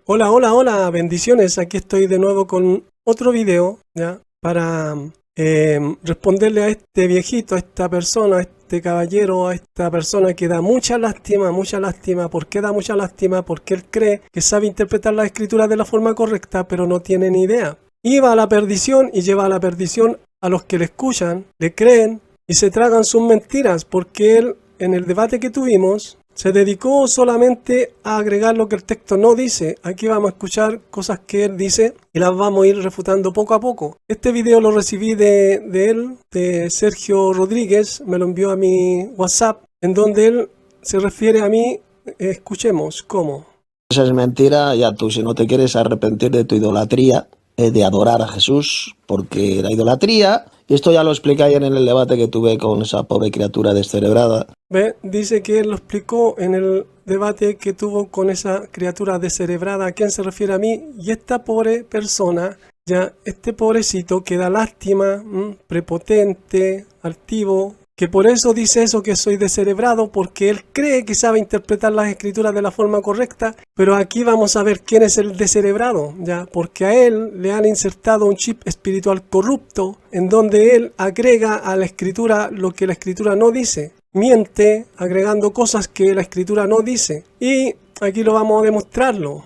Hola, hola, hola, bendiciones. Aquí estoy de nuevo con otro video, ¿ya? Para responderle a este viejito, a esta persona, a este caballero, a esta persona que da mucha lástima, mucha lástima. ¿Por qué da mucha lástima? Porque él cree que sabe interpretar la escritura de la forma correcta, pero no tiene ni idea. Y va a la perdición y lleva a la perdición a los que le escuchan, le creen y se tragan sus mentiras, porque él, en el debate que tuvimos, se dedicó solamente a agregar lo que el texto no dice. Aquí vamos a escuchar cosas que él dice y las vamos a ir refutando poco a poco. Este video lo recibí de él, de Sergio Rodríguez, me lo envió a mi WhatsApp, en donde él se refiere a mí. Escuchemos cómo. Esa es mentira. Ya tú, si no te quieres arrepentir de tu idolatría, de adorar a Jesús, porque la idolatría, y esto ya lo expliqué ayer en el debate que tuve con esa pobre criatura descerebrada. Ve, dice que él lo explicó en el debate que tuvo con esa criatura descerebrada. ¿A quién se refiere? A mí. Y esta pobre persona, ya este pobrecito que da lástima, prepotente, altivo, que por eso dice eso, que soy descerebrado, porque él cree que sabe interpretar las escrituras de la forma correcta. Pero aquí vamos a ver quién es el descerebrado, ya, porque a él le han insertado un chip espiritual corrupto en donde él agrega a la escritura lo que la escritura no dice. Miente agregando cosas que la escritura no dice. Y aquí lo vamos a demostrarlo,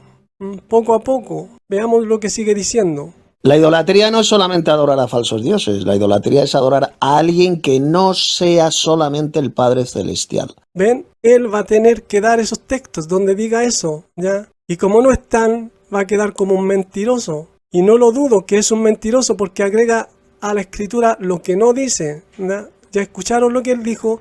poco a poco. Veamos lo que sigue diciendo. La idolatría no es solamente adorar a falsos dioses, la idolatría es adorar a alguien que no sea solamente el Padre Celestial. ¿Ven? Él va a tener que dar esos textos donde diga eso, ¿ya? Y como no están, va a quedar como un mentiroso. Y no lo dudo que es un mentiroso porque agrega a la escritura lo que no dice, ¿ya? Ya escucharon lo que él dijo.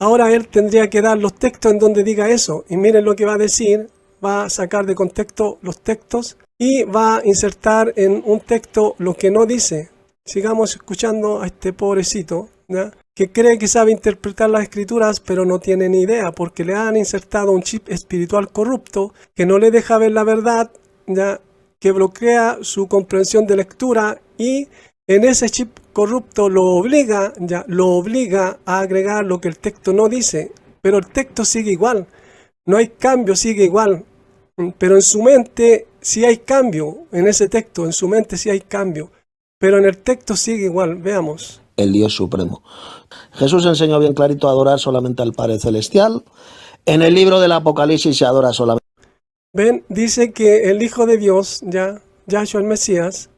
Ahora él tendría que dar los textos en donde diga eso. Y miren lo que va a decir. Va a sacar de contexto los textos y va a insertar en un texto lo que no dice. Sigamos escuchando a este pobrecito, ¿ya? Que cree que sabe interpretar las escrituras, pero no tiene ni idea, porque le han insertado un chip espiritual corrupto que no le deja ver la verdad, ¿ya? Que bloquea su comprensión de lectura y en ese chip corrupto lo obliga a agregar lo que el texto no dice, pero el texto sigue igual, no hay cambio, sigue igual, pero en su mente sí hay cambio, en ese texto, en su mente sí hay cambio, pero en el texto sigue igual. Veamos. El Dios Supremo. Jesús enseñó bien clarito a adorar solamente al Padre Celestial. En el libro del Apocalipsis se adora solamente. Ven, dice que el Hijo de Dios, Yahshua el Mesías,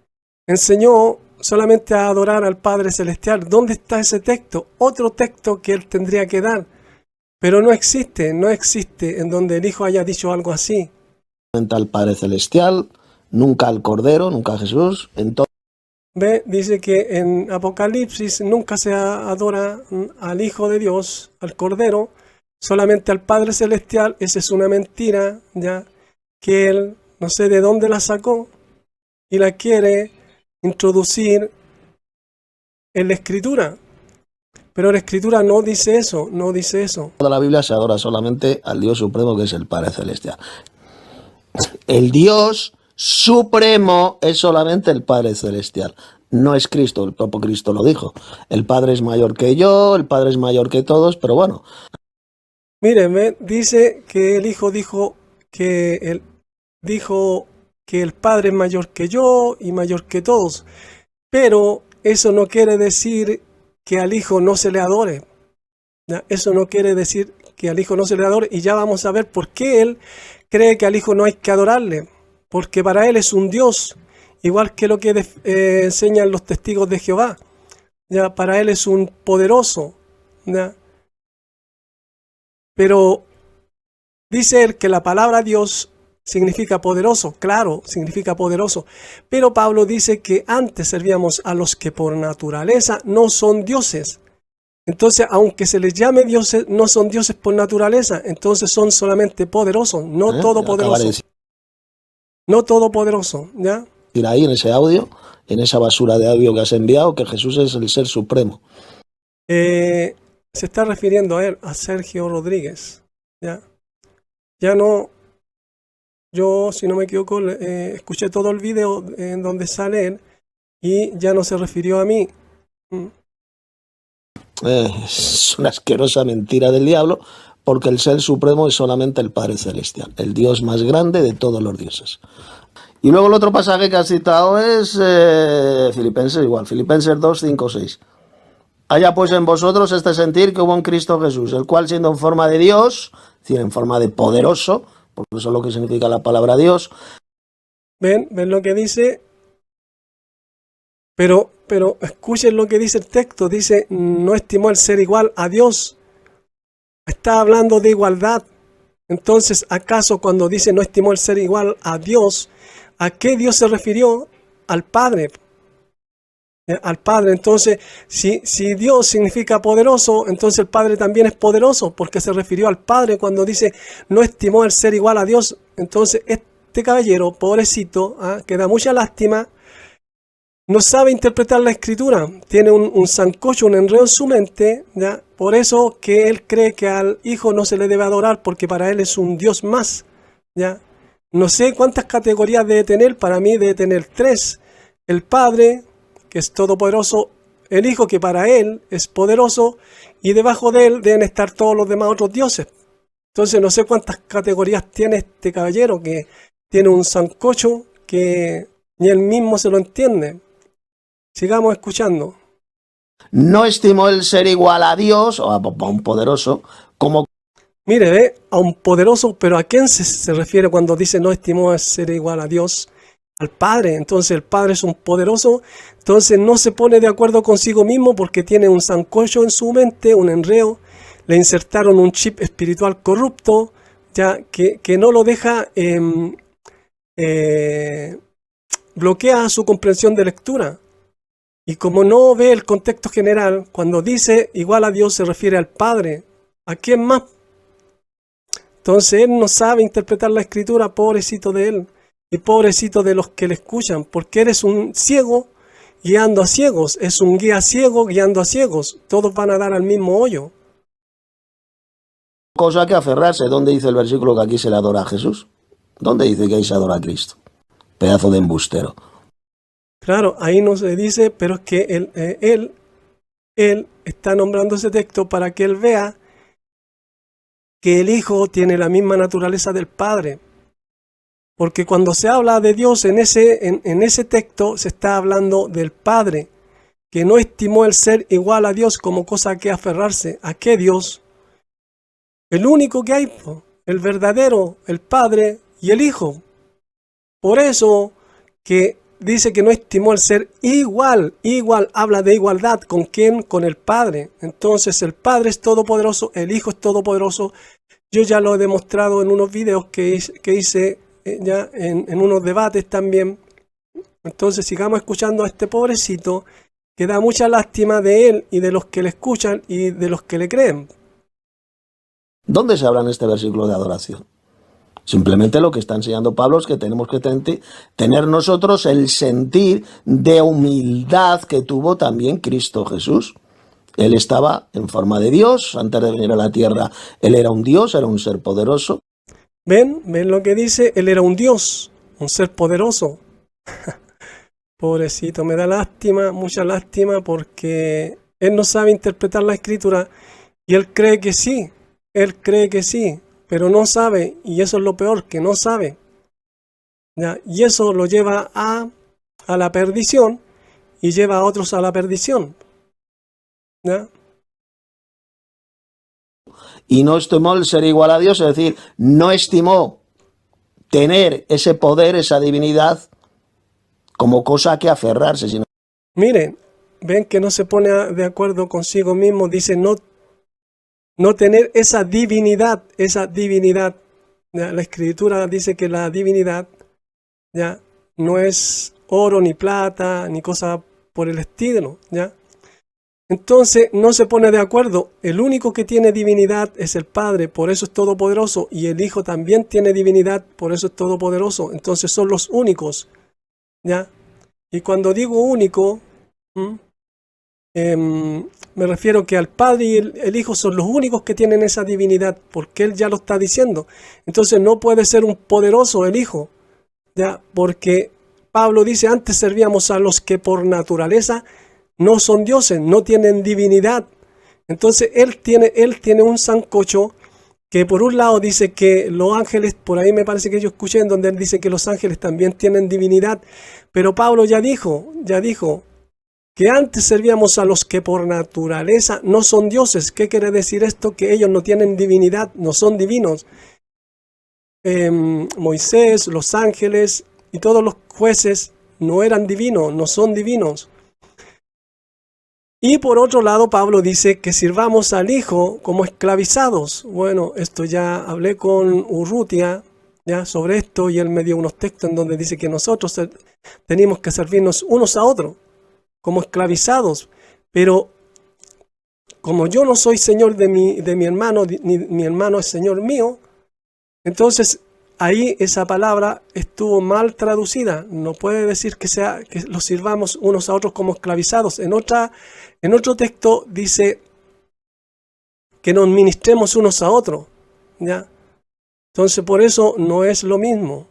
enseñó solamente a adorar al Padre Celestial. ¿Dónde está ese texto? Otro texto que él tendría que dar. Pero no existe en donde el Hijo haya dicho algo así. Al Padre Celestial, nunca al Cordero, nunca a Jesús. Entonces, Ve, dice que en Apocalipsis nunca se adora al Hijo de Dios, al Cordero, solamente al Padre Celestial. Esa es una mentira, ya, que él no sé de dónde la sacó y la quiere introducir en la Escritura. Pero la Escritura no dice eso, no dice eso. toda la Biblia se adora solamente al Dios Supremo, que es el Padre Celestial. El Dios Supremo es solamente el Padre Celestial. No es Cristo, el propio Cristo lo dijo. El Padre es mayor que yo, el Padre es mayor que todos, pero bueno. Mírenme, dice que el Hijo dijo que el Padre es mayor que yo y mayor que todos. Pero eso no quiere decir que al Hijo no se le adore. ¿Ya? Eso no quiere decir que al Hijo no se le adore. Y ya vamos a ver por qué él cree que al Hijo no hay que adorarle. Porque para él es un Dios, igual que lo que enseñan los testigos de Jehová. ¿Ya? Para él es un poderoso. ¿Ya? Pero dice él que la palabra Dios significa poderoso, claro, significa poderoso. Pero Pablo dice que antes servíamos a los que por naturaleza no son dioses. Entonces, aunque se les llame dioses, no son dioses por naturaleza. Entonces son solamente poderosos, no todopoderosos. No todopoderoso, ¿ya? Ir ahí en ese audio, en esa basura de audio que has enviado, que Jesús es el Ser Supremo. Se está refiriendo a él, a Sergio Rodríguez, ¿ya? Ya no... Yo, si no me equivoco, escuché todo el video en donde sale él y ya no se refirió a mí. Es una asquerosa mentira del diablo, porque el ser supremo es solamente el Padre Celestial, el Dios más grande de todos los dioses. Y luego el otro pasaje que has citado es Filipenses igual, Filipenses 2, 5, 6. Haya pues en vosotros este sentir que hubo en Cristo Jesús, el cual siendo en forma de Dios, es decir, en forma de poderoso, porque eso es lo que significa la palabra Dios. ¿Ven lo que dice? Pero escuchen lo que dice el texto. Dice, no estimó el ser igual a Dios. Está hablando de igualdad. Entonces, ¿acaso cuando dice no estimó el ser igual a Dios, a qué Dios se refirió? Al Padre. Al Padre. Entonces, si Dios significa poderoso, entonces el Padre también es poderoso, porque se refirió al Padre cuando dice no estimó el ser igual a Dios. Entonces, este caballero, pobrecito, que da mucha lástima, no sabe interpretar la escritura, tiene un sancocho, un enredo en su mente, ¿ya? Por eso que él cree que al Hijo no se le debe adorar, porque para él es un Dios más, ¿ya? No sé cuántas categorías debe tener, para mí debe tener 3. El Padre, que es todopoderoso, el Hijo, que para él es poderoso, y debajo de él deben estar todos los demás otros dioses. Entonces no sé cuántas categorías tiene este caballero, que tiene un sancocho que ni él mismo se lo entiende. Sigamos escuchando. No estimó el ser igual a Dios, o a un poderoso, como... Mire, ve, a un poderoso, pero ¿a quién se refiere cuando dice no estimó el ser igual a Dios? Al Padre. Entonces el Padre es un poderoso, entonces no se pone de acuerdo consigo mismo porque tiene un sancocho en su mente, un enreo, le insertaron un chip espiritual corrupto, ya que no lo deja, bloquea su comprensión de lectura. Y como no ve el contexto general, cuando dice igual a Dios se refiere al Padre. ¿A quién más? Entonces él no sabe interpretar la escritura, pobrecito de él. Y pobrecito de los que le escuchan, porque eres un ciego guiando a ciegos. Es un guía ciego guiando a ciegos. Todos van a dar al mismo hoyo. Cosa que aferrarse. ¿Dónde dice el versículo que aquí se le adora a Jesús? ¿Dónde dice que ahí se adora a Cristo? Pedazo de embustero. Claro, ahí no se dice, pero es que él está nombrando ese texto para que él vea que el Hijo tiene la misma naturaleza del Padre. Porque cuando se habla de Dios en ese texto, se está hablando del Padre, que no estimó el ser igual a Dios como cosa a que aferrarse. ¿A qué Dios? El único que hay, el verdadero, el Padre y el Hijo. Por eso que dice que no estimó el ser igual, habla de igualdad. ¿Con quién? Con el Padre. Entonces el Padre es todopoderoso, el Hijo es todopoderoso. Yo ya lo he demostrado en unos videos que hice ya en unos debates también. Entonces sigamos escuchando a este pobrecito que da mucha lástima de él y de los que le escuchan y de los que le creen. ¿Dónde se habla en este versículo de adoración? Simplemente lo que está enseñando Pablo es que tenemos que tener nosotros el sentir de humildad que tuvo también Cristo Jesús. Él estaba en forma de Dios, antes de venir a la tierra, él era un Dios, era un ser poderoso. ¿Ven lo que dice? Él era un Dios, un ser poderoso. Pobrecito, me da lástima, mucha lástima, porque él no sabe interpretar la escritura y él cree que sí, pero no sabe, y eso es lo peor, que no sabe. ¿Ya? Y eso lo lleva a la perdición y lleva a otros a la perdición. ¿Ya? Y no estimó el ser igual a Dios, es decir, no estimó tener ese poder, esa divinidad, como cosa a que aferrarse, sino... Miren, ven que no se pone de acuerdo consigo mismo, dice no tener esa divinidad. ¿Ya? La escritura dice que la divinidad, ¿ya?, no es oro ni plata ni cosa por el estilo, ¿ya? Entonces no se pone de acuerdo. El único que tiene divinidad es el Padre, por eso es todopoderoso, y el Hijo también tiene divinidad, por eso es todopoderoso. Entonces son los únicos, ¿ya? Y cuando digo único, me refiero que al Padre y el Hijo son los únicos que tienen esa divinidad, porque Él ya lo está diciendo. Entonces no puede ser un poderoso el Hijo, ¿ya? Porque Pablo dice, antes servíamos a los que por naturaleza no son dioses, no tienen divinidad. Entonces él tiene un sancocho que por un lado dice que los ángeles, por ahí me parece que yo escuché en donde él dice que los ángeles también tienen divinidad, pero Pablo ya dijo que antes servíamos a los que por naturaleza no son dioses. ¿Qué quiere decir esto? Que ellos no tienen divinidad, no son divinos. Moisés, los ángeles y todos los jueces no eran divinos, no son divinos. Y por otro lado, Pablo dice que sirvamos al Hijo como esclavizados. Bueno, esto ya hablé con Urrutia ya sobre esto, y él me dio unos textos en donde dice que nosotros tenemos que servirnos unos a otros como esclavizados. Pero como yo no soy señor de mi hermano, ni mi hermano es señor mío, entonces ahí esa palabra estuvo mal traducida. No puede decir que los sirvamos unos a otros como esclavizados. En otro texto dice que nos ministremos unos a otros, ¿ya? Entonces por eso no es lo mismo,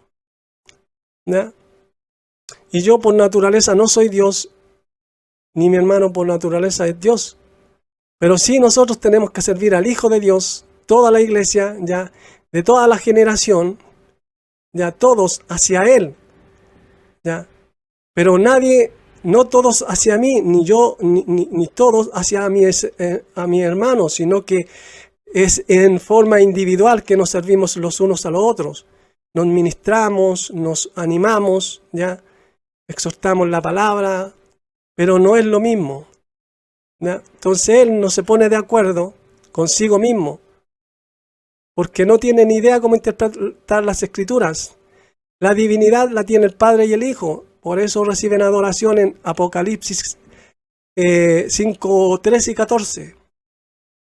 ¿ya? Y yo por naturaleza no soy Dios, ni mi hermano por naturaleza es Dios. Pero sí nosotros tenemos que servir al Hijo de Dios, toda la iglesia, ya, de toda la generación, ya todos hacia Él, ya. Pero no todos hacia mí, ni yo, ni todos hacia a mi hermano, sino que es en forma individual que nos servimos los unos a los otros. Nos ministramos, nos animamos, ya, exhortamos la palabra, pero no es lo mismo, ¿ya? Entonces él no se pone de acuerdo consigo mismo, porque no tiene ni idea cómo interpretar las Escrituras. La divinidad la tiene el Padre y el Hijo, por eso reciben adoración en Apocalipsis 5, 13 y 14.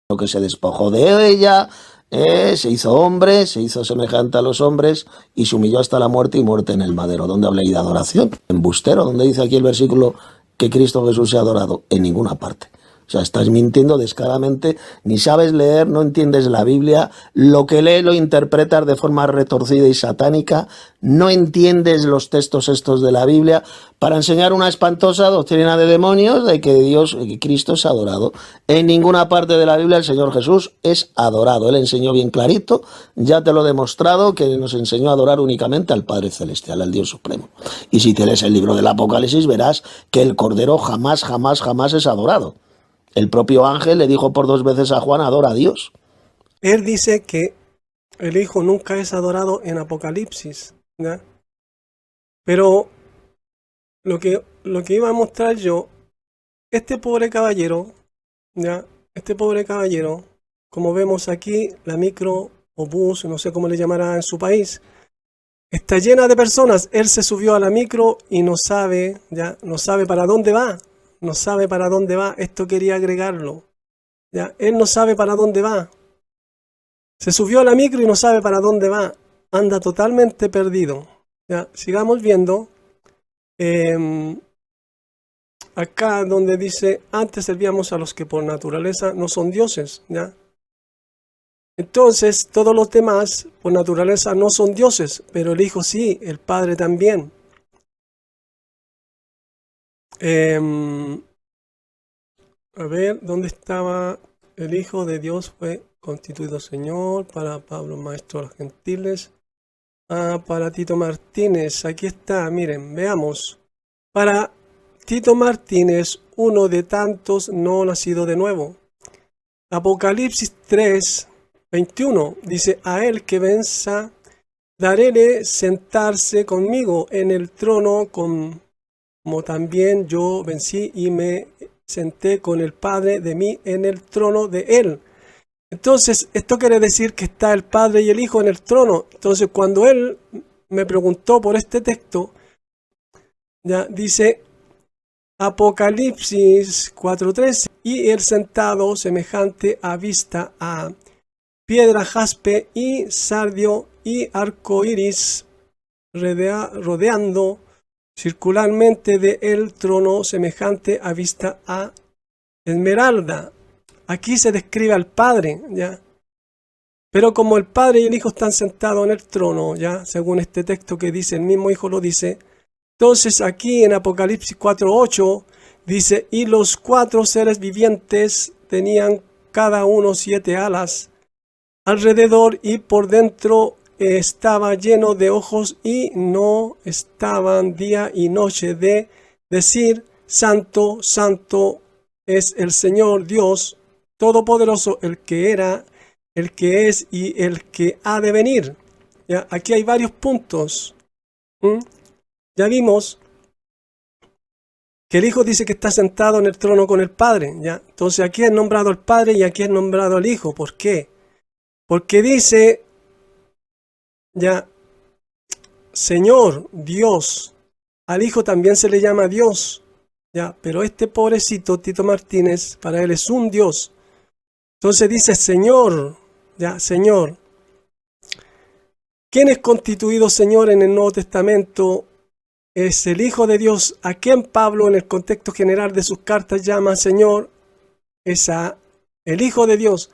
Lo que se despojó de ella, se hizo hombre, se hizo semejante a los hombres y se humilló hasta la muerte y muerte en el madero. ¿Dónde habla ahí de adoración? Embustero, ¿dónde dice aquí el versículo que Cristo Jesús sea adorado? En ninguna parte. O sea, estás mintiendo descaradamente, ni sabes leer, no entiendes la Biblia, lo que lees lo interpretas de forma retorcida y satánica, no entiendes los textos estos de la Biblia para enseñar una espantosa doctrina de demonios de que que Cristo es adorado. En ninguna parte de la Biblia el Señor Jesús es adorado. Él enseñó bien clarito, ya te lo he demostrado, que nos enseñó a adorar únicamente al Padre Celestial, al Dios Supremo. Y si te lees el libro del Apocalipsis verás que el Cordero jamás es adorado. El propio ángel le dijo por 2 veces a Juan, adora a Dios. Él dice que el Hijo nunca es adorado en Apocalipsis, ¿ya? Pero lo que iba a mostrar yo, este pobre caballero, ¿ya? Este pobre caballero, como vemos aquí, la micro o bus, no sé cómo le llamará en su país, está llena de personas. Él se subió a la micro y no sabe, ¿ya? No sabe para dónde va. No sabe para dónde va. Esto quería agregarlo, ¿ya? Él no sabe para dónde va. Se subió a la micro y no sabe para dónde va. Anda totalmente perdido, ¿ya? Sigamos viendo. Acá donde dice, antes servíamos a los que por naturaleza no son dioses, ¿ya? Entonces, todos los demás por naturaleza no son dioses, pero el Hijo sí, el Padre también. A ver, ¿dónde estaba? El Hijo de Dios fue constituido Señor para Pablo, maestro de los gentiles. Para Tito Martínez, aquí está, miren, veamos. Para Tito Martínez, uno de tantos no nacido de nuevo. Apocalipsis 3, 21, dice, a él que venza, daréle sentarse conmigo en el trono como también yo vencí y me senté con el Padre de mí en el trono de él. Entonces, esto quiere decir que está el Padre y el Hijo en el trono. Entonces, cuando él me preguntó por este texto, ya dice Apocalipsis 4:13, y el sentado semejante a vista a piedra jaspe y sardio y arco iris rodeando circularmente de el trono semejante a vista a esmeralda. Aquí se describe al Padre, ¿ya? Pero como el Padre y el Hijo están sentados en el trono, ¿ya? Según este texto que dice, el mismo Hijo lo dice. Entonces aquí en Apocalipsis 4:8 dice, y los 4 seres vivientes tenían cada uno 7 alas. alrededor y por dentro estaba lleno de ojos y no estaban día y noche de decir: Santo, Santo es el Señor Dios Todopoderoso, el que era, el que es y el que ha de venir. ¿Ya? Aquí hay varios puntos. Ya vimos que el Hijo dice que está sentado en el trono con el Padre. ¿Ya? Entonces aquí es nombrado el Padre y aquí es nombrado el Hijo. ¿Por qué? Porque dice, ya, Señor, Dios. Al Hijo también se le llama Dios. Ya, pero este pobrecito Tito Martínez, para él es un Dios. Entonces dice Señor, ya, Señor. ¿Quién es constituido Señor en el Nuevo Testamento? Es el Hijo de Dios, a quien Pablo en el contexto general de sus cartas llama Señor, es a el Hijo de Dios.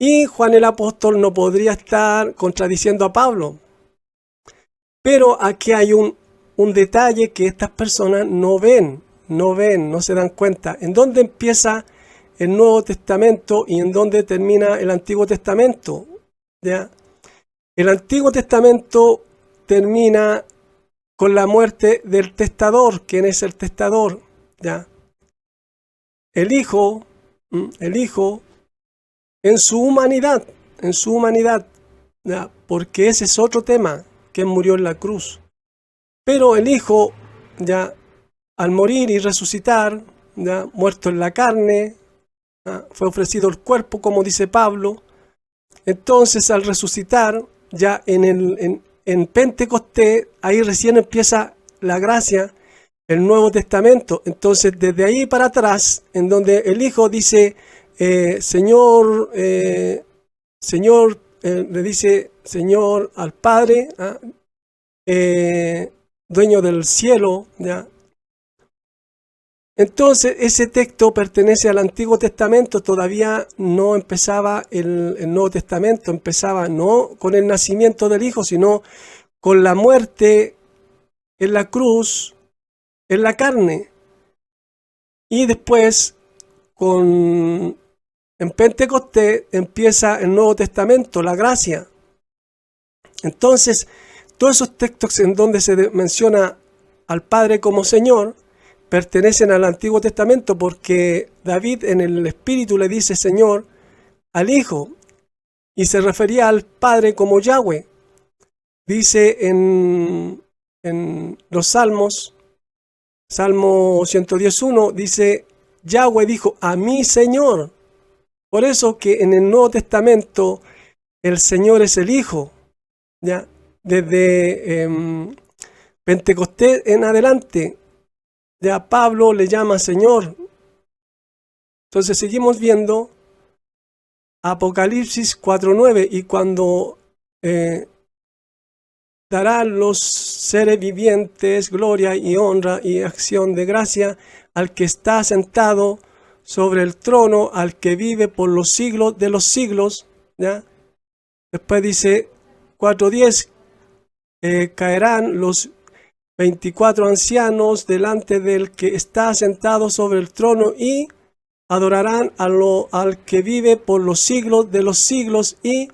Y Juan el Apóstol no podría estar contradiciendo a Pablo. Pero aquí hay un detalle que estas personas no ven, no se dan cuenta. ¿En dónde empieza el Nuevo Testamento y en dónde termina el Antiguo Testamento? ¿Ya? El Antiguo Testamento termina con la muerte del testador. ¿Quién es el testador? ¿Ya? El Hijo, en su humanidad, ¿ya? Porque ese es otro tema, que murió en la cruz. Pero el Hijo, ya, al morir y resucitar, ya, muerto en la carne, ¿ya? Fue ofrecido el cuerpo, como dice Pablo. Entonces, al resucitar, ya en Pentecostés, ahí recién empieza la gracia, el Nuevo Testamento. Entonces, desde ahí para atrás, en donde el Hijo dice, Señor, Señor, le dice Señor al Padre, dueño del cielo, ¿ya? Entonces, ese texto pertenece al Antiguo Testamento, todavía no empezaba el Nuevo Testamento, empezaba no con el nacimiento del Hijo, sino con la muerte en la cruz, en la carne. Y después, en Pentecostés, empieza el Nuevo Testamento, la gracia. Entonces, todos esos textos en donde se menciona al Padre como Señor, pertenecen al Antiguo Testamento, porque David en el Espíritu le dice Señor al Hijo y se refería al Padre como Yahweh. Dice en los Salmos, Salmo 110.1, dice Yahweh dijo a mi Señor. Por eso que en el Nuevo Testamento el Señor es el Hijo, ¿ya? Desde Pentecostés en adelante, ya Pablo le llama Señor. Entonces seguimos viendo Apocalipsis 4.9, y cuando darán los seres vivientes gloria y honra y acción de gracia al que está sentado sobre el trono, al que vive por los siglos de los siglos, ¿ya? Después dice 4.10, caerán los 24 ancianos delante del que está sentado sobre el trono y adorarán al que vive por los siglos de los siglos y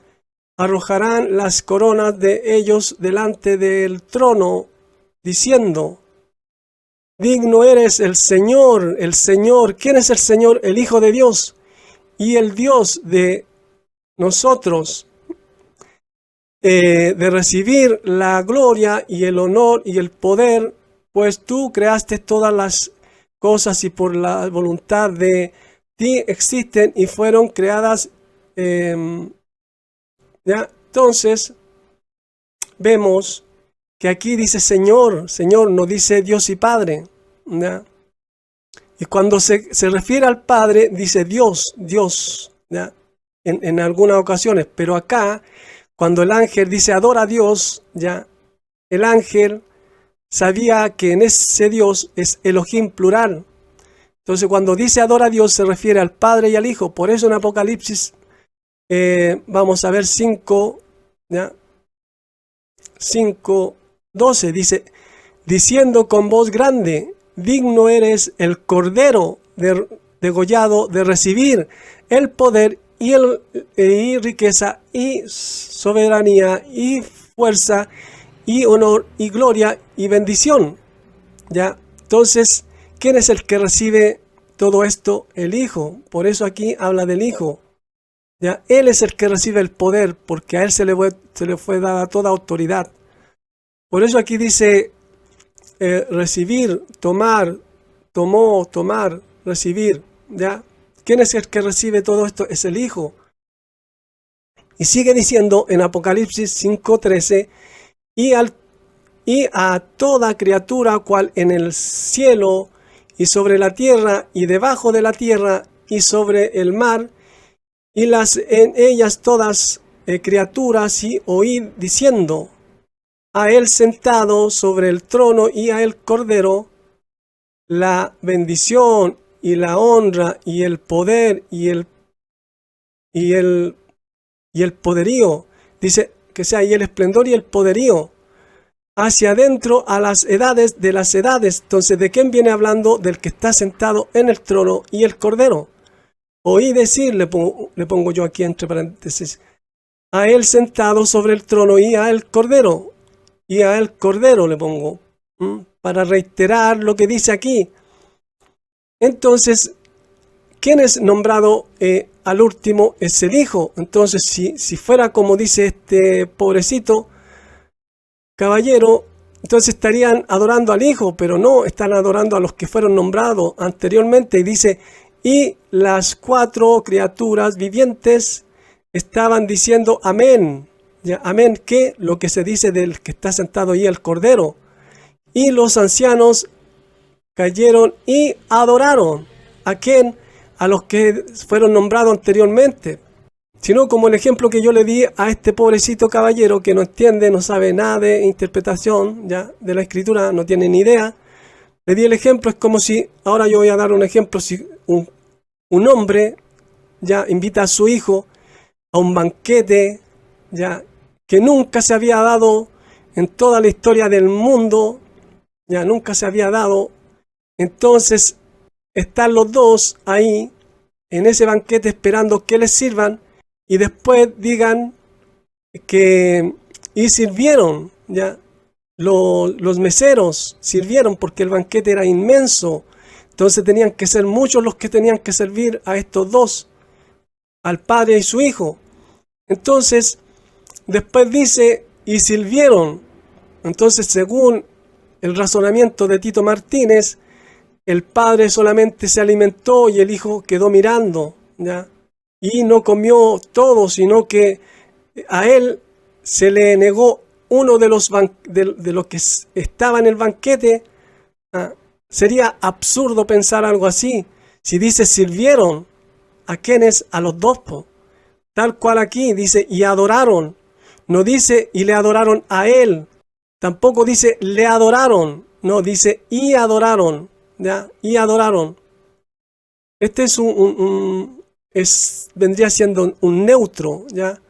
arrojarán las coronas de ellos delante del trono, diciendo: digno eres el Señor, el Señor. ¿Quién es el Señor? El Hijo de Dios y el Dios de nosotros, de recibir la gloria y el honor y el poder, pues tú creaste todas las cosas y por la voluntad de ti existen y fueron creadas. ¿Ya? Entonces, vemos que aquí dice Señor, Señor, no dice Dios y Padre, ¿ya? Y cuando se refiere al Padre, dice Dios, Dios, ¿ya? En algunas ocasiones, pero acá, cuando el ángel dice adora a Dios, ya, el ángel sabía que en ese Dios es Elohim plural. Entonces, cuando dice adora a Dios, se refiere al Padre y al Hijo. Por eso en Apocalipsis, vamos a ver 5:12, dice, diciendo con voz grande, digno eres el Cordero degollado de recibir el poder y riqueza, y soberanía, y fuerza, y honor, y gloria, y bendición. ¿Ya? Entonces, ¿quién es el que recibe todo esto? El Hijo. Por eso aquí habla del Hijo. ¿Ya? Él es el que recibe el poder, porque a él se le fue dada toda autoridad. Por eso aquí dice recibir, tomar, tomó, tomar, recibir. ¿Ya? ¿Quién es el que recibe todo esto? Es el Hijo. Y sigue diciendo en Apocalipsis 5:13, y a toda criatura cual en el cielo y sobre la tierra y debajo de la tierra y sobre el mar, y las en ellas todas criaturas, y oíd diciendo, a él sentado sobre el trono y a el Cordero, la bendición y la honra y el poder y el poderío, dice que sea, y el esplendor y el poderío, hacia adentro a las edades de las edades. Entonces, ¿de quién viene hablando? Del que está sentado en el trono y el Cordero. Oí decir, le pongo yo aquí entre paréntesis, a él sentado sobre el trono y a el Cordero. Y a el Cordero le pongo, para reiterar lo que dice aquí. Entonces, ¿quién es nombrado al último? Es el Hijo. Entonces, si fuera como dice este pobrecito caballero, entonces estarían adorando al Hijo, pero no, están adorando a los que fueron nombrados anteriormente. Y dice, y las 4 criaturas vivientes estaban diciendo amén. ¿Ya? Amén, que lo que se dice del que está sentado ahí, el Cordero. Y los ancianos cayeron y adoraron. ¿A quién? A los que fueron nombrados anteriormente. Sino como el ejemplo que yo le di a este pobrecito caballero que no entiende, no sabe nada de interpretación, ¿ya?, de la escritura, no tiene ni idea. Le di el ejemplo, es como si, ahora yo voy a dar un ejemplo, si un hombre ya invita a su hijo a un banquete, ya, que nunca se había dado en toda la historia del mundo, ya nunca se había dado. Entonces están los dos ahí en ese banquete esperando que les sirvan, y después digan que y sirvieron, ya los meseros sirvieron porque el banquete era inmenso. Entonces tenían que ser muchos los que tenían que servir a estos dos, al padre y su hijo. Entonces después dice y sirvieron. Entonces, según el razonamiento de Tito Martínez, el padre solamente se alimentó y el hijo quedó mirando, ¿ya? Y no comió todo, sino que a él se le negó uno de los que estaba en el banquete. Sería absurdo pensar algo así. Si dice sirvieron, ¿a quiénes? A los dos, tal cual aquí dice y adoraron. No dice y le adoraron a él. Tampoco dice le adoraron. No, dice y adoraron, ¿ya? Y adoraron. Este es vendría siendo un neutro, ¿ya?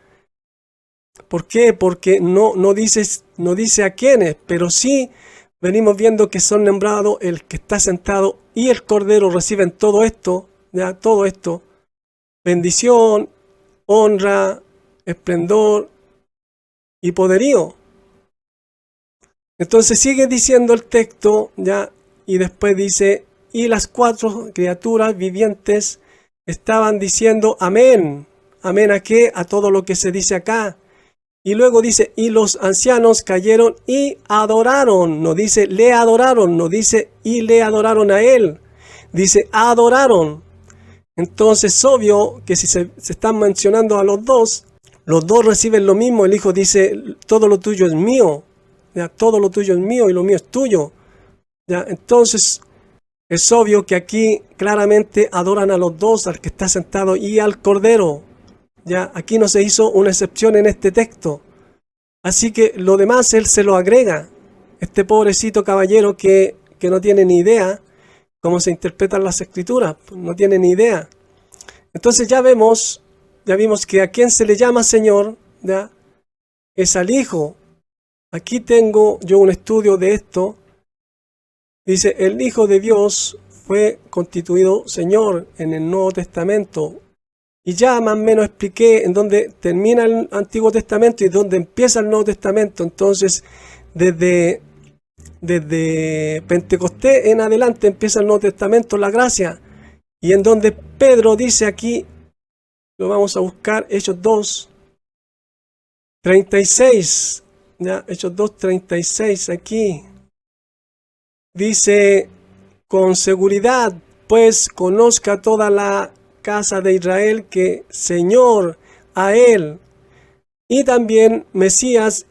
¿Por qué? Porque no dice a quiénes, pero sí venimos viendo que son nombrados el que está sentado y el Cordero reciben todo esto, ¿ya? Todo esto, bendición, honra, esplendor y poderío. Entonces sigue diciendo el texto, ¿ya? Y después dice, y las 4 criaturas vivientes estaban diciendo amén. ¿Amén a qué? A todo lo que se dice acá. Y luego dice, y los ancianos cayeron y adoraron. No dice le adoraron, no dice y le adoraron a él. Dice adoraron. Entonces es obvio que si se están mencionando a los dos reciben lo mismo. El Hijo dice, todo lo tuyo es mío. ¿Ya? Todo lo tuyo es mío y lo mío es tuyo. ¿Ya? Entonces es obvio que aquí claramente adoran a los dos, al que está sentado y al Cordero. Ya, aquí no se hizo una excepción en este texto. Así que lo demás él se lo agrega. Este pobrecito caballero que no tiene ni idea cómo se interpretan las escrituras, no tiene ni idea. Entonces ya vimos que a quien se le llama Señor, ¿ya?, es al Hijo. Aquí tengo yo un estudio de esto. Dice, el Hijo de Dios fue constituido Señor en el Nuevo Testamento. Y ya más o menos expliqué en dónde termina el Antiguo Testamento y dónde empieza el Nuevo Testamento. Entonces, desde Pentecostés en adelante empieza el Nuevo Testamento, la gracia. Y en donde Pedro dice aquí, lo vamos a buscar, Hechos 2, 36. Ya, Hechos 2, 36 aquí. Dice, con seguridad, pues conozca toda la casa de Israel que Señor a él y también Mesías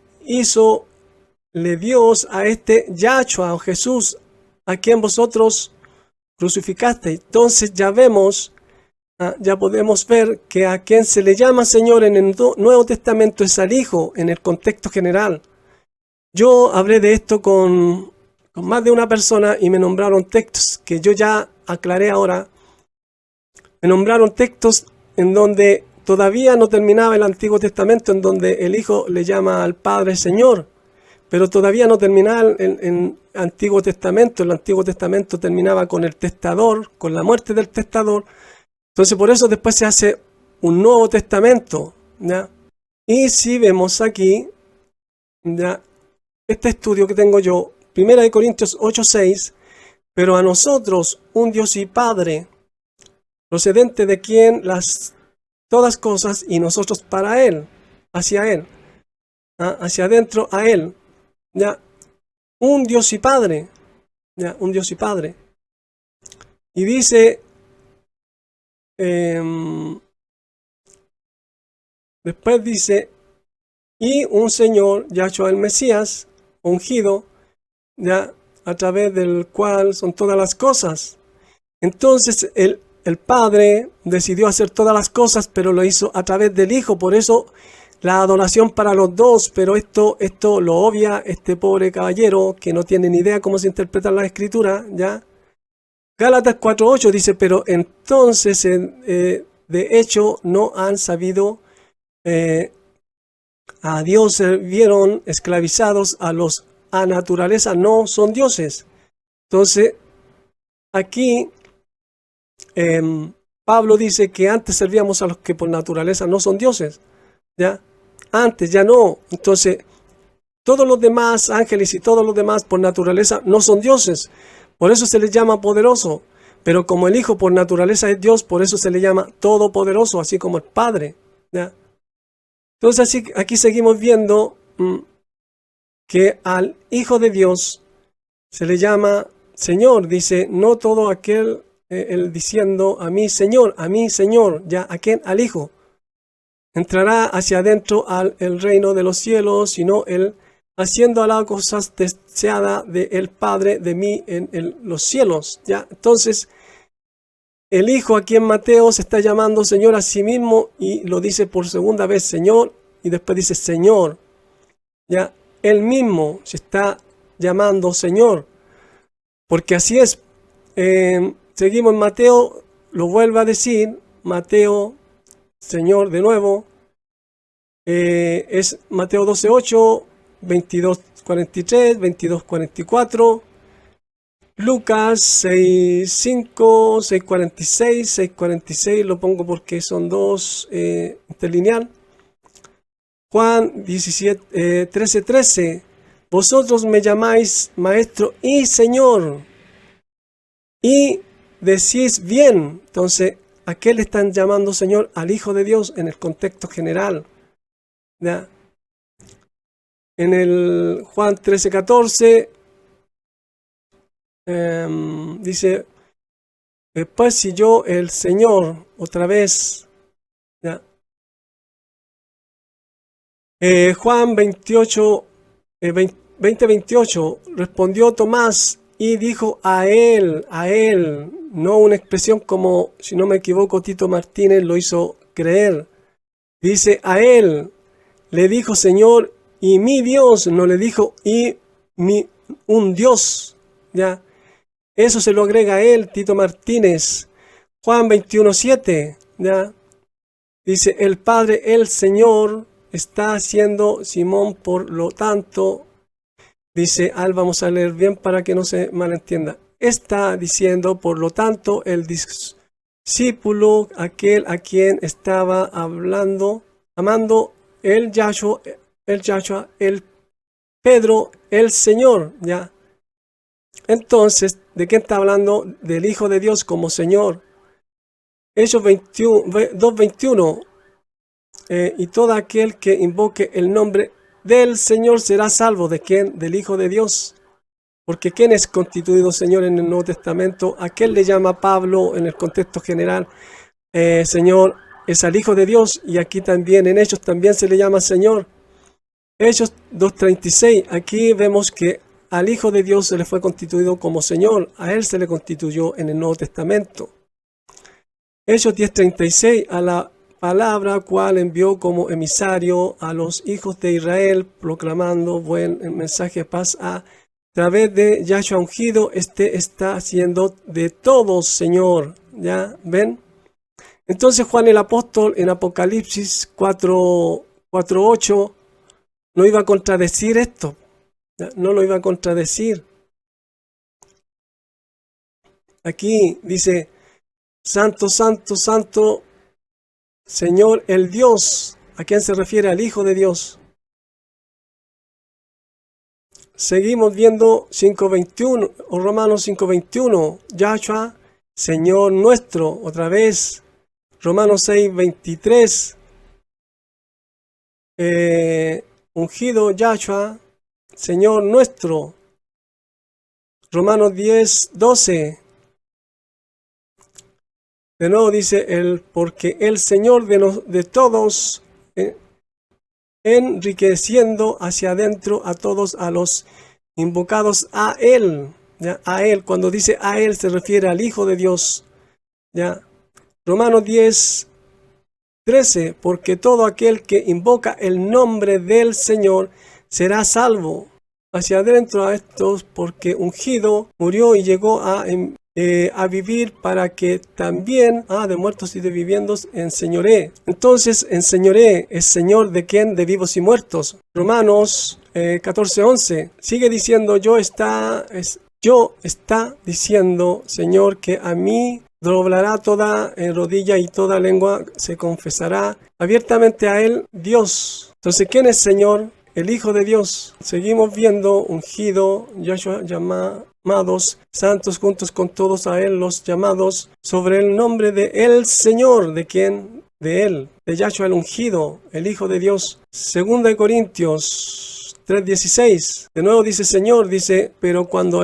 le Dios a este Yahshua o Jesús a quien vosotros crucificasteis. Entonces ya vemos, ya podemos ver que a quien se le llama Señor en el Nuevo Testamento es al Hijo en el contexto general. Yo hablé de esto con más de una persona y me nombraron textos que yo ya aclaré ahora. Me nombraron textos en donde todavía no terminaba el Antiguo Testamento, en donde el Hijo le llama al Padre Señor, pero todavía no terminaba el Antiguo Testamento. El Antiguo Testamento terminaba con el testador, con la muerte del testador. Entonces por eso después se hace un Nuevo Testamento, ¿ya? Y si vemos aquí, ¿ya?, este estudio que tengo yo, 1 Corintios 8:6, pero a nosotros un Dios y Padre, procedente de quien todas cosas y nosotros para Él, hacia Él, hacia adentro a Él, ya, un Dios y Padre, ya, un Dios y Padre. Y dice, después dice, y un Señor, Yahshua el Mesías, ungido, ya, a través del cual son todas las cosas. Entonces el Padre decidió hacer todas las cosas, pero lo hizo a través del Hijo. Por eso la adoración para los dos, pero esto lo obvia este pobre caballero que no tiene ni idea cómo se interpreta la Escritura, ¿ya? Gálatas 4:8 dice, pero entonces de hecho no han sabido a Dios, se vieron esclavizados a naturaleza, no son dioses. Entonces aquí Pablo dice que antes servíamos a los que por naturaleza no son dioses, ¿ya? Antes, ya no. Entonces, todos los demás ángeles y todos los demás por naturaleza no son dioses. Por eso se les llama poderoso. Pero como el Hijo por naturaleza es Dios, por eso se le llama todopoderoso, así como el Padre, ¿ya? Entonces, aquí seguimos viendo que al Hijo de Dios se le llama Señor. Dice, no todo aquel... él diciendo a mí Señor, ya, ¿a quién? Al Hijo. Entrará hacia adentro el reino de los cielos, sino él haciendo a las cosas deseadas del Padre de mí en los cielos, ya. Entonces, el Hijo aquí en Mateo se está llamando Señor a sí mismo y lo dice por segunda vez Señor y después dice Señor, ya. Él mismo se está llamando Señor, porque así es. Seguimos en Mateo, lo vuelvo a decir, Mateo, Señor de nuevo, es Mateo 12:8, 22:43, 22:44, Lucas 6:5, 6:46, 6:46, lo pongo porque son dos interlineal, Juan 13:13, vosotros me llamáis Maestro y Señor, y decís bien. Entonces, ¿a qué le están llamando Señor? Al Hijo de Dios en el contexto general, ¿ya? En el Juan 13:14 dice, pues si yo el Señor, otra vez, ¿ya? Juan 20:28, respondió Tomás y dijo a él, no una expresión como, si no me equivoco, Tito Martínez lo hizo creer. Dice a él, le dijo Señor y mi Dios, no le dijo y un Dios, ¿ya? Eso se lo agrega a él, Tito Martínez. Juan 21:7, ¿ya? Dice, el Padre, el Señor, está haciendo Simón, por lo tanto, dice, vamos a leer bien para que no se malentienda. Está diciendo, por lo tanto, discípulo, aquel a quien estaba amando el Yahshua, el Pedro, el Señor, ¿ya? Entonces, ¿de quién está hablando? Del Hijo de Dios como Señor. Hechos 2:21. Y todo aquel que invoque el nombre del Señor será salvo. ¿De quién? Del Hijo de Dios. Porque ¿quién es constituido Señor en el Nuevo Testamento? ¿A quién le llama Pablo en el contexto general? Señor es al Hijo de Dios, y aquí también en Hechos también se le llama Señor. Hechos 2:36, aquí vemos que al Hijo de Dios se le fue constituido como Señor, a Él se le constituyó en el Nuevo Testamento. Hechos 10:36, a la palabra cual envió como emisario a los hijos de Israel, proclamando buen mensaje de paz a través de Yahshua ungido, está haciendo de todos Señor. ¿Ya ven? Entonces Juan el apóstol en Apocalipsis 4:8 no iba a contradecir esto. ¿Ya? No lo iba a contradecir. Aquí dice, Santo, Santo, Santo, Señor el Dios. ¿A quién se refiere? Al Hijo de Dios. Seguimos viendo 5:21 o Romanos 5:21. Yahshua, Señor nuestro. Otra vez. Romanos 6:23. Ungido Yahshua, Señor nuestro. Romanos 10:12. De nuevo dice porque el Señor de todos, enriqueciendo hacia adentro a todos a los invocados a Él. ¿Ya? A Él, cuando dice a Él se refiere al Hijo de Dios. ¿Ya? Romanos 10:13, porque todo aquel que invoca el nombre del Señor será salvo. Hacia adentro a estos, porque ungido murió y llegó a vivir para que también, de muertos y de viviendos, enseñoree. Entonces, enseñoree es Señor de quién, de vivos y muertos. Romanos 14:11 sigue diciendo, yo está diciendo, Señor, que a mí doblará toda rodilla y toda lengua se confesará abiertamente a Él, Dios. Entonces, ¿quién es Señor? El Hijo de Dios. Seguimos viendo ungido, Yahshua, llamados santos juntos con todos a Él, los llamados sobre el nombre de el Señor. ¿De quién? De Él, de Yahshua el ungido, el Hijo de Dios. 2 Corintios 3:16. De nuevo dice Señor, dice, pero cuando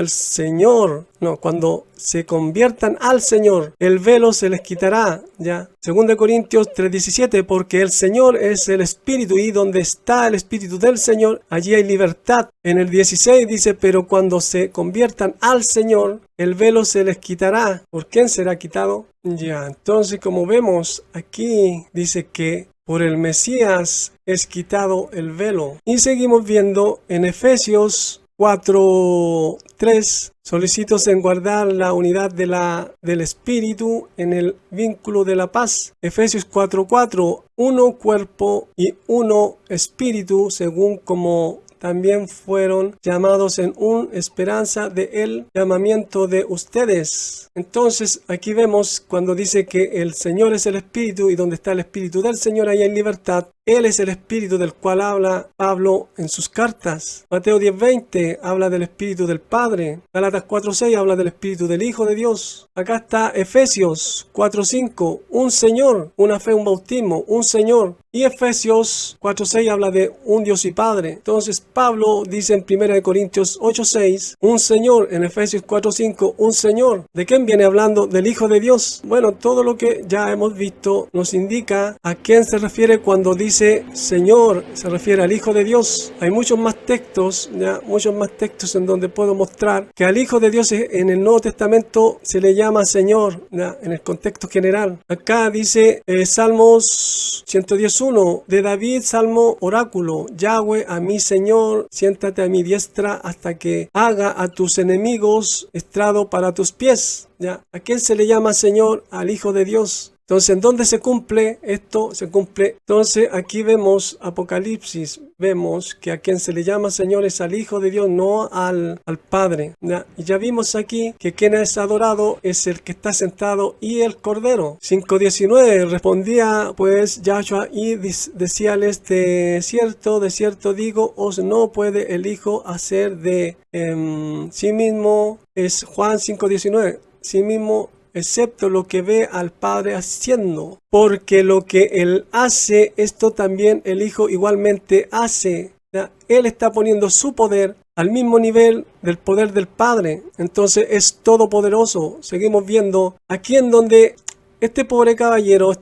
cuando se conviertan al Señor, el velo se les quitará. ¿Ya? 2 Corintios 3:17, porque el Señor es el Espíritu, y donde está el Espíritu del Señor, allí hay libertad. En el 16 dice, pero cuando se conviertan al Señor, el velo se les quitará. ¿Por quién será quitado? Ya, entonces como vemos aquí, dice que por el Mesías es quitado el velo. Y seguimos viendo en Efesios 4:3, solicitos en guardar la unidad del Espíritu en el vínculo de la paz. Efesios 4:4, uno cuerpo y uno espíritu, según como también fueron llamados en una esperanza de el llamamiento de ustedes. Entonces aquí vemos cuando dice que el Señor es el Espíritu, y donde está el Espíritu del Señor ahí hay libertad. Él es el Espíritu del cual habla Pablo en sus cartas. Mateo 10:20 habla del Espíritu del Padre. Gálatas 4:6 habla del Espíritu del Hijo de Dios. Acá está Efesios 4:5, un Señor, una fe, un bautismo, un Señor. Y Efesios 4:6 habla de un Dios y Padre. Entonces Pablo dice en 1 Corintios 8:6, un Señor. En Efesios 4:5, un Señor. ¿De quién viene hablando? Del Hijo de Dios. Bueno, todo lo que ya hemos visto nos indica a quién se refiere cuando dice Señor, se refiere al Hijo de Dios. Hay muchos más textos en donde puedo mostrar que al Hijo de Dios en el Nuevo Testamento se le llama Señor, ¿ya? En el contexto general. Acá dice Salmos 110:1 de David, salmo oráculo, Yahweh, a mi Señor, siéntate a mi diestra hasta que haga a tus enemigos estrado para tus pies. ¿Ya? ¿A quién se le llama Señor? Al Hijo de Dios. Entonces, ¿en dónde se cumple esto? Se cumple. Entonces, aquí vemos Apocalipsis, vemos que a quien se le llama Señor es al Hijo de Dios, no al Padre. ¿Ya? Y ya vimos aquí que quien es adorado es el que está sentado y el Cordero. 5:19 respondía pues Yahshua y decíales: de cierto digo, os no puede el Hijo hacer de sí mismo, es Juan 5:19, sí mismo, excepto lo que ve al Padre haciendo, porque lo que Él hace, esto también el Hijo igualmente hace. ¿Ya? Él está poniendo su poder al mismo nivel del poder del Padre, entonces es todopoderoso. Seguimos viendo aquí en donde este pobre caballero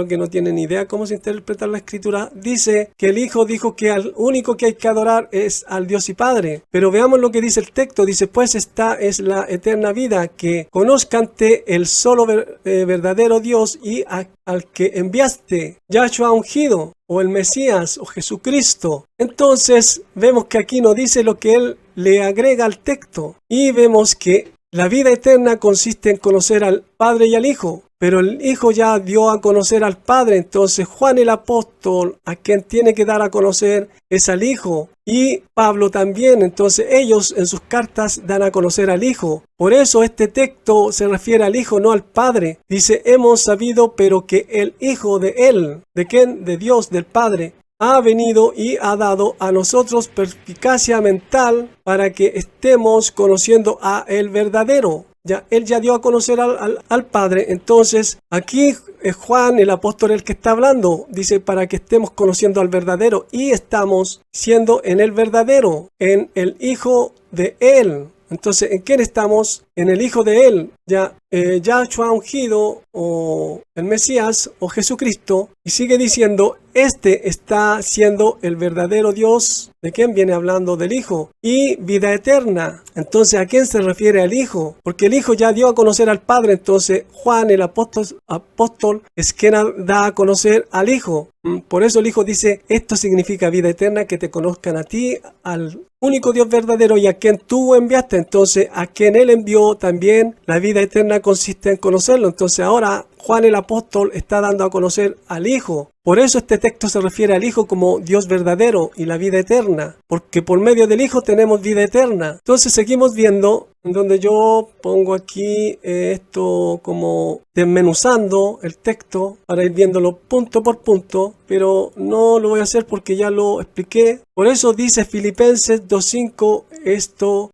que no tiene ni idea cómo se interpreta la escritura, dice que el Hijo dijo que al único que hay que adorar es al Dios y Padre. Pero veamos lo que dice el texto. Dice: pues esta es la eterna vida, que conozcante el solo verdadero Dios y al que enviaste, Yahshua ungido, o el Mesías, o Jesucristo. Entonces vemos que aquí no dice lo que él le agrega al texto. Y vemos que la vida eterna consiste en conocer al Padre y al Hijo, pero el Hijo ya dio a conocer al Padre. Entonces Juan el apóstol, a quien tiene que dar a conocer es al Hijo, y Pablo también. Entonces ellos en sus cartas dan a conocer al Hijo. Por eso este texto se refiere al Hijo, no al Padre. Dice: hemos sabido pero que el Hijo de Él, ¿de quién? De Dios, del Padre, ha venido y ha dado a nosotros perspicacia mental para que estemos conociendo a el verdadero. Ya, él ya dio a conocer al Padre. Entonces aquí es Juan el apóstol el que está hablando. Dice: para que estemos conociendo al verdadero, y estamos siendo en el verdadero, en el Hijo de Él. Entonces, ¿en quién estamos? En el Hijo de Él, ya Yahshua ungido, o el Mesías, o Jesucristo. Y sigue diciendo: este está siendo el verdadero Dios. ¿De quién viene hablando? Del Hijo. Y vida eterna. Entonces, ¿a quién se refiere al Hijo? Porque el Hijo ya dio a conocer al Padre. Entonces, Juan el apóstol es quien da a conocer al Hijo. Por eso el Hijo dice: esto significa vida eterna, que te conozcan a ti, al único Dios verdadero, y a quien tú enviaste. Entonces, a quien Él envió también, la vida eterna consiste en conocerlo. Entonces ahora Juan el apóstol está dando a conocer al Hijo. Por eso este texto se refiere al Hijo como Dios verdadero y la vida eterna, porque por medio del Hijo tenemos vida eterna. Entonces seguimos viendo, en donde yo pongo aquí esto como desmenuzando el texto para ir viéndolo punto por punto, pero no lo voy a hacer porque ya lo expliqué. Por eso dice Filipenses 2:5, esto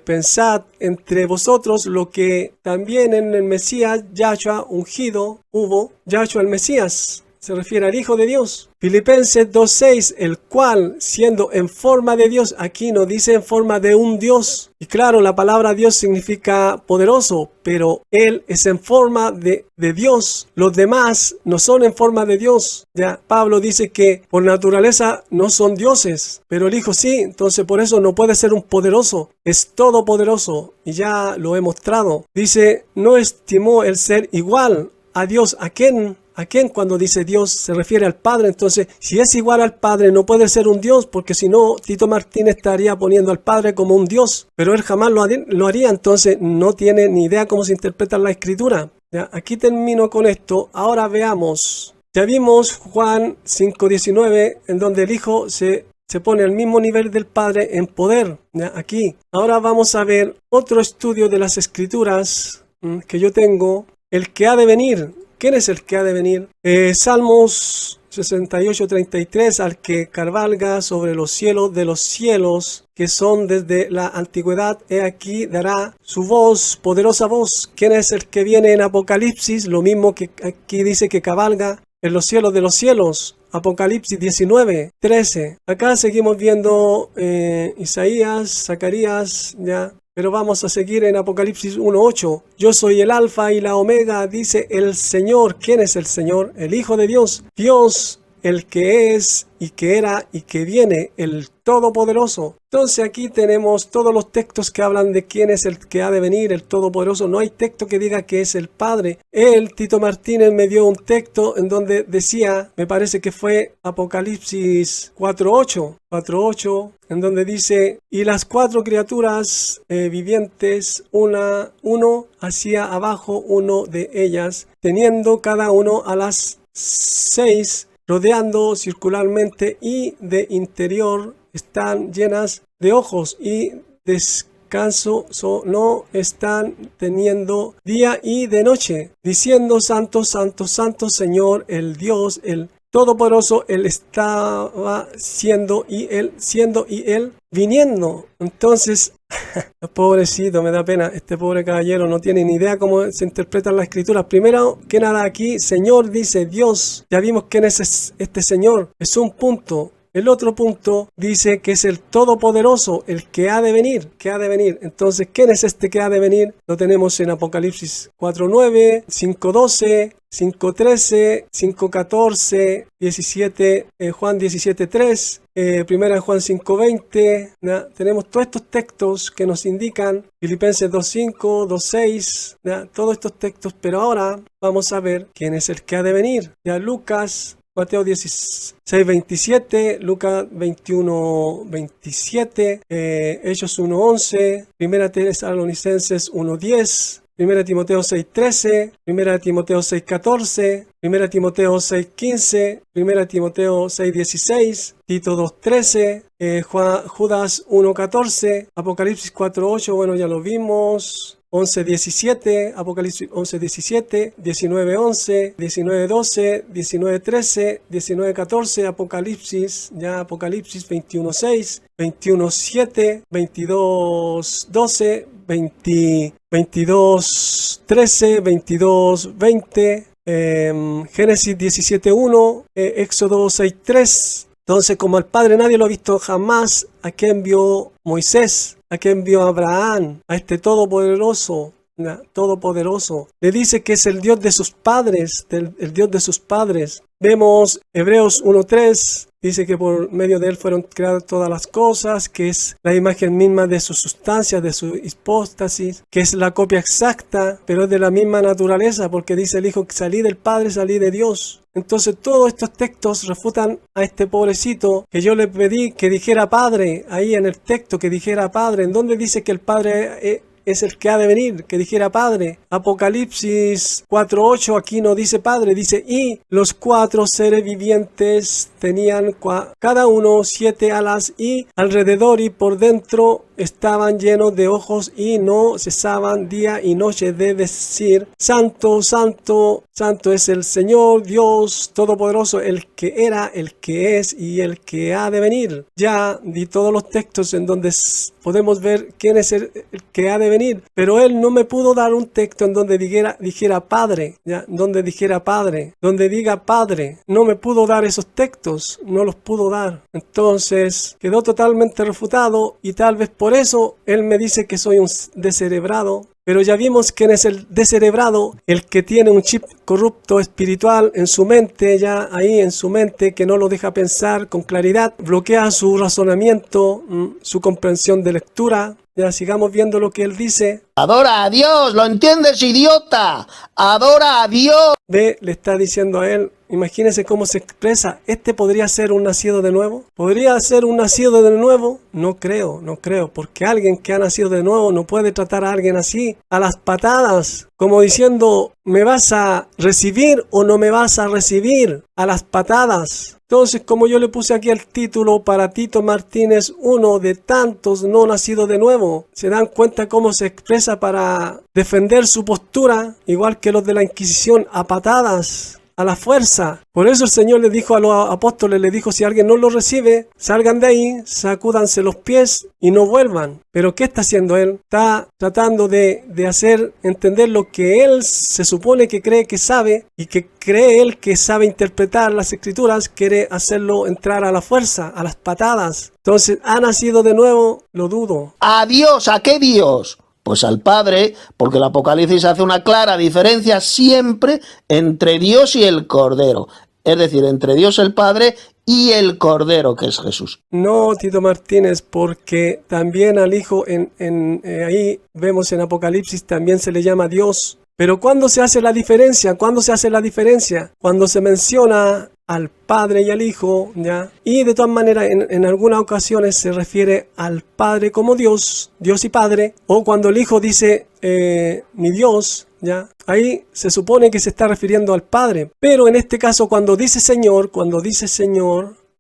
pensad entre vosotros lo que también en el Mesías Yahshua ungido hubo. Yahshua el Mesías se refiere al Hijo de Dios. Filipenses 2:6, el cual, siendo en forma de Dios, aquí no dice en forma de un Dios. Y claro, la palabra Dios significa poderoso, pero Él es en forma de Dios. Los demás no son en forma de Dios. Ya Pablo dice que por naturaleza no son dioses, pero el Hijo sí. Entonces por eso no puede ser un poderoso. Es todopoderoso, y ya lo he mostrado. Dice: no estimó el ser igual a Dios. ¿A quién? ¿A quién? Cuando dice Dios se refiere al Padre. Entonces, si es igual al Padre, no puede ser un Dios, porque si no, Tito Martínez estaría poniendo al Padre como un Dios, pero él jamás lo haría. Entonces no tiene ni idea cómo se interpreta la Escritura. ¿Ya? Aquí termino con esto. Ahora veamos. Ya vimos Juan 5:19, en donde el Hijo se pone al mismo nivel del Padre en poder. ¿Ya? Aquí. Ahora vamos a ver otro estudio de las Escrituras que yo tengo. El que ha de venir. ¿Quién es el que ha de venir? Salmos 68:33, al que cabalga sobre los cielos de los cielos, que son desde la antigüedad, he aquí dará su voz, poderosa voz. ¿Quién es el que viene en Apocalipsis? Lo mismo que aquí dice que cabalga en los cielos de los cielos. Apocalipsis 19:13. Acá seguimos viendo Isaías, Zacarías, ya. Pero vamos a seguir en Apocalipsis 1:8. Yo soy el Alfa y la Omega, dice el Señor. ¿Quién es el Señor? El Hijo de Dios. Dios el que es y que era y que viene, el Todopoderoso. Entonces aquí tenemos todos los textos que hablan de quién es el que ha de venir, el Todopoderoso. No hay texto que diga que es el Padre. Tito Martínez me dio un texto en donde decía, me parece que fue Apocalipsis 4:8, en donde dice, y las 4 criaturas vivientes, uno hacia abajo uno de ellas, teniendo cada uno a las 6, rodeando circularmente y de interior están llenas de ojos y descanso no están teniendo día y de noche, diciendo santo, santo, santo Señor, el Dios, el Todopoderoso. Él estaba siendo y él viniendo. Entonces, pobrecito, me da pena. Este pobre caballero no tiene ni idea cómo se interpretan las escrituras. Primero que nada aquí, Señor dice Dios. Ya vimos quién es este Señor. Es un punto. El otro punto dice que es el Todopoderoso, el que ha de venir, Entonces, ¿quién es este que ha de venir? Lo tenemos en Apocalipsis 4:9, 5:12, 5:13, 5:14, 17, Juan 17:3, Primera Juan 5:20. Tenemos todos estos textos que nos indican, Filipenses 2:5, 2:6, todos estos textos, pero ahora vamos a ver quién es el que ha de venir. Ya Lucas, Mateo 16:27, Lucas 21:27, Hechos 1:11, Primera Tesalonicenses 1:10, Primera Timoteo 6:13, Primera Timoteo 6:14, Primera Timoteo 6:15, Primera Timoteo 6:16, Tito 2:13, Judas 1:14, Apocalipsis 4:8, bueno, ya lo vimos. 11:17, Apocalipsis 11:17, 19:11, 19:12, 19:13, 19:14, Apocalipsis 21:6, 21:7, 22:12, 22:13, 22:20, Génesis 17:1, Éxodo 6:3. Entonces, como al Padre nadie lo ha visto jamás, ¿a qué envió Moisés? ¿A qué envió Abraham? A este Todopoderoso. Le dice que es el Dios de sus padres, el Dios de sus padres. Vemos Hebreos 1:3, dice que por medio de él fueron creadas todas las cosas, que es la imagen misma de su sustancia, de su hipóstasis, que es la copia exacta, pero es de la misma naturaleza, porque dice el Hijo que salí del Padre, salí de Dios. Entonces todos estos textos refutan a este pobrecito que yo le pedí que dijera Padre, ahí en el texto que dijera Padre, en donde dice que el Padre es el que ha de venir, que dijera Padre. Apocalipsis 4:8, aquí no dice Padre, dice y los 4 seres vivientes tenían cada uno 7 alas y alrededor y por dentro estaban llenos de ojos y no cesaban día y noche de decir santo, santo, santo es el Señor Dios Todopoderoso, el que era, el que es y el que ha de venir. Ya di todos los textos en donde podemos ver quién es el que ha de venir, pero él no me pudo dar un texto en donde dijera Padre, ya, donde dijera Padre, donde diga Padre. No me pudo dar esos textos, no los pudo dar. Entonces quedó totalmente refutado y tal vez por eso él me dice que soy un descerebrado. Pero ya vimos quién es el descerebrado, el que tiene un chip corrupto espiritual en su mente, ya ahí en su mente, que no lo deja pensar con claridad, bloquea su razonamiento, su comprensión de lectura. Ya sigamos viendo lo que él dice. Adora a Dios, ¿lo entiendes, idiota? Adora a Dios. Ve, le está diciendo a él, imagínese cómo se expresa. ¿Este podría ser un nacido de nuevo? ¿Podría ser un nacido de nuevo? No creo, porque alguien que ha nacido de nuevo no puede tratar a alguien así, a las patadas, como diciendo, ¿me vas a recibir o no me vas a recibir? A las patadas. Entonces, como yo le puse aquí el título para Tito Martínez, uno de tantos no nacidos de nuevo, se dan cuenta cómo se expresa para defender su postura, igual que los de la Inquisición, a patadas, a la fuerza. Por eso el Señor le dijo a los apóstoles, le dijo, si alguien no lo recibe, salgan de ahí, sacúdanse los pies y no vuelvan. Pero ¿qué está haciendo él? Está tratando de hacer entender lo que él se supone que cree que sabe y que cree él que sabe interpretar las escrituras, quiere hacerlo entrar a la fuerza, a las patadas. Entonces, ¿ha nacido de nuevo? Lo dudo. ¿A Dios? ¿A qué Dios? Pues al Padre, porque el Apocalipsis hace una clara diferencia siempre entre Dios y el Cordero. es decir, entre Dios el Padre y el Cordero, que es Jesús. No, Tito Martínez, porque también al Hijo, ahí vemos en Apocalipsis, también se le llama Dios. Pero ¿cuándo se hace la diferencia? ¿Cuándo se hace la diferencia? Cuando se menciona al Padre y al Hijo, ¿ya? Y de todas maneras, en algunas ocasiones se refiere al Padre como Dios, Dios y Padre, o cuando el Hijo dice, mi Dios, ¿ya? Ahí se supone que se está refiriendo al Padre. Pero en este caso, cuando dice Señor,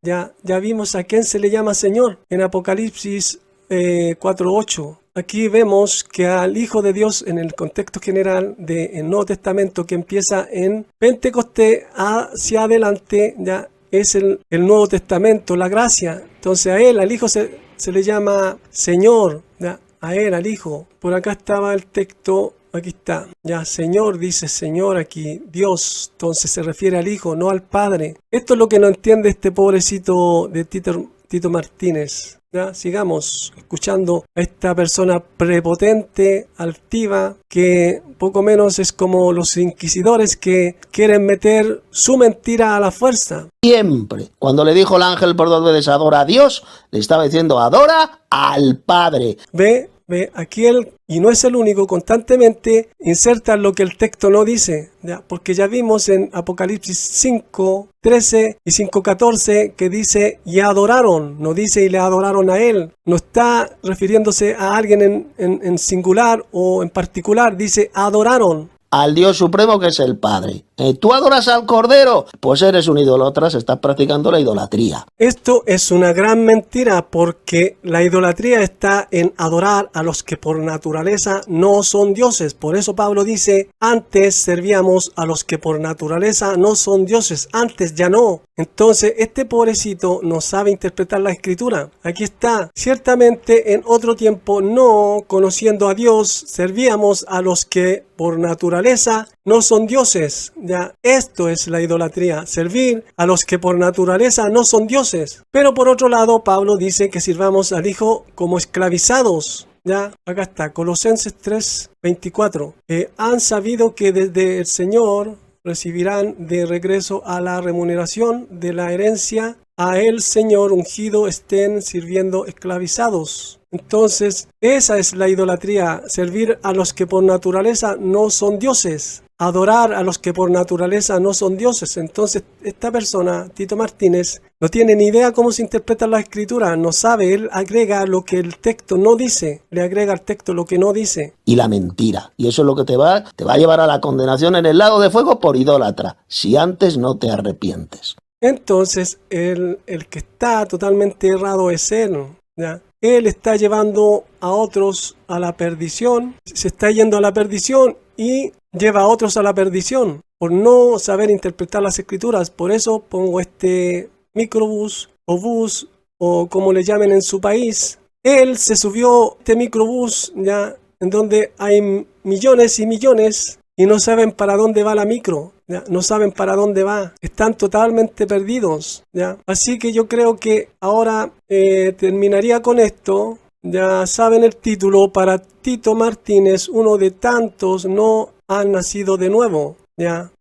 ya vimos a quién se le llama Señor en Apocalipsis 4:8. Aquí vemos que al Hijo de Dios, en el contexto general del Nuevo Testamento, que empieza en Pentecostés hacia adelante, ya es el Nuevo Testamento, la gracia. Entonces a él, al Hijo se le llama Señor, ya, a él, al Hijo. Por acá estaba el texto, aquí está, ya, Señor, dice Señor aquí, Dios, entonces se refiere al Hijo, no al Padre. Esto es lo que no entiende este pobrecito de Tito Martínez. Ya, sigamos escuchando a esta persona prepotente, altiva, que poco menos es como los inquisidores que quieren meter su mentira a la fuerza. Siempre, cuando le dijo el ángel por 2 veces adora a Dios, le estaba diciendo adora al Padre. Ve, aquí él, y no es el único, constantemente inserta lo que el texto no dice, ¿ya? Porque ya vimos en Apocalipsis 5:13 y 5:14 que dice y adoraron, no dice y le adoraron a él, no está refiriéndose a alguien en singular o en particular, dice adoraron al Dios Supremo, que es el Padre. ¿Tú adoras al Cordero? Pues eres un idólatra, estás practicando la idolatría. Esto es una gran mentira, porque la idolatría está en adorar a los que por naturaleza no son dioses. Por eso Pablo dice, antes servíamos a los que por naturaleza no son dioses, antes ya no. Entonces este pobrecito no sabe interpretar la escritura. Aquí está, ciertamente en otro tiempo, no conociendo a Dios, servíamos a los que por naturaleza no son dioses. Ya, esto es la idolatría, servir a los que por naturaleza no son dioses. Pero por otro lado, Pablo dice que sirvamos al Hijo como esclavizados. Ya, acá está, Colosenses 3:24. Han sabido que desde el Señor recibirán de regreso a la remuneración de la herencia. A el Señor ungido estén sirviendo esclavizados. Entonces, esa es la idolatría, servir a los que por naturaleza no son dioses, adorar a los que por naturaleza no son dioses. Entonces, esta persona, Tito Martínez, no tiene ni idea cómo se interpreta la escritura, no sabe, él agrega lo que el texto no dice, le agrega al texto lo que no dice. Y la mentira, y eso es lo que te va a llevar a la condenación en el lago de fuego por idólatra, si antes no te arrepientes. Entonces, el que está totalmente errado es él, ¿ya? Él está llevando a otros a la perdición, se está yendo a la perdición y lleva a otros a la perdición por no saber interpretar las escrituras. Por eso pongo este microbús o bus o como le llamen en su país. Él se subió a este microbús, ya, en donde hay millones y millones y no saben para dónde va la micro. ¿Ya? No saben para dónde va, están totalmente perdidos, ¿ya? Así que yo creo que ahora terminaría con esto. Ya saben el título, para Tito Martínez, uno de tantos no han nacido de nuevo, ¿ya?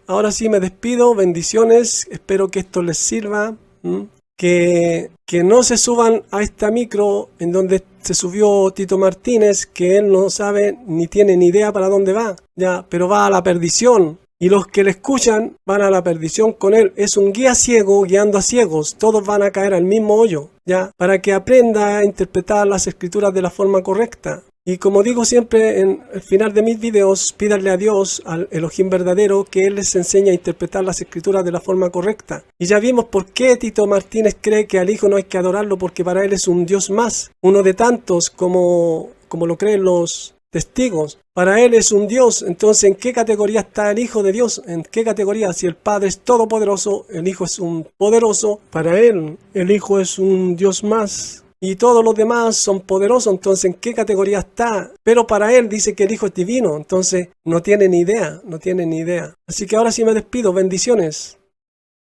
Ahora sí me despido, bendiciones, espero que esto les sirva, que no se suban a esta micro en donde se subió Tito Martínez, que él no sabe ni tiene ni idea para dónde va, ¿ya? Pero va a la perdición. Y los que le escuchan van a la perdición con él. Es un guía ciego guiando a ciegos. Todos van a caer al mismo hoyo, ¿ya? Para que aprenda a interpretar las escrituras de la forma correcta. Y como digo siempre en el final de mis videos, pídanle a Dios, al Elohim verdadero, que Él les enseñe a interpretar las escrituras de la forma correcta. Y ya vimos por qué Tito Martínez cree que al Hijo no hay que adorarlo, porque para él es un Dios más. Uno de tantos como lo creen los testigos. Para él es un Dios. Entonces, ¿en qué categoría está el Hijo de Dios? ¿En qué categoría? Si el Padre es todopoderoso, el Hijo es un poderoso. Para él, el Hijo es un Dios más. Y todos los demás son poderosos. Entonces, ¿en qué categoría está? Pero para él dice que el Hijo es divino. Entonces, no tiene ni idea. No tiene ni idea. Así que ahora sí me despido. Bendiciones.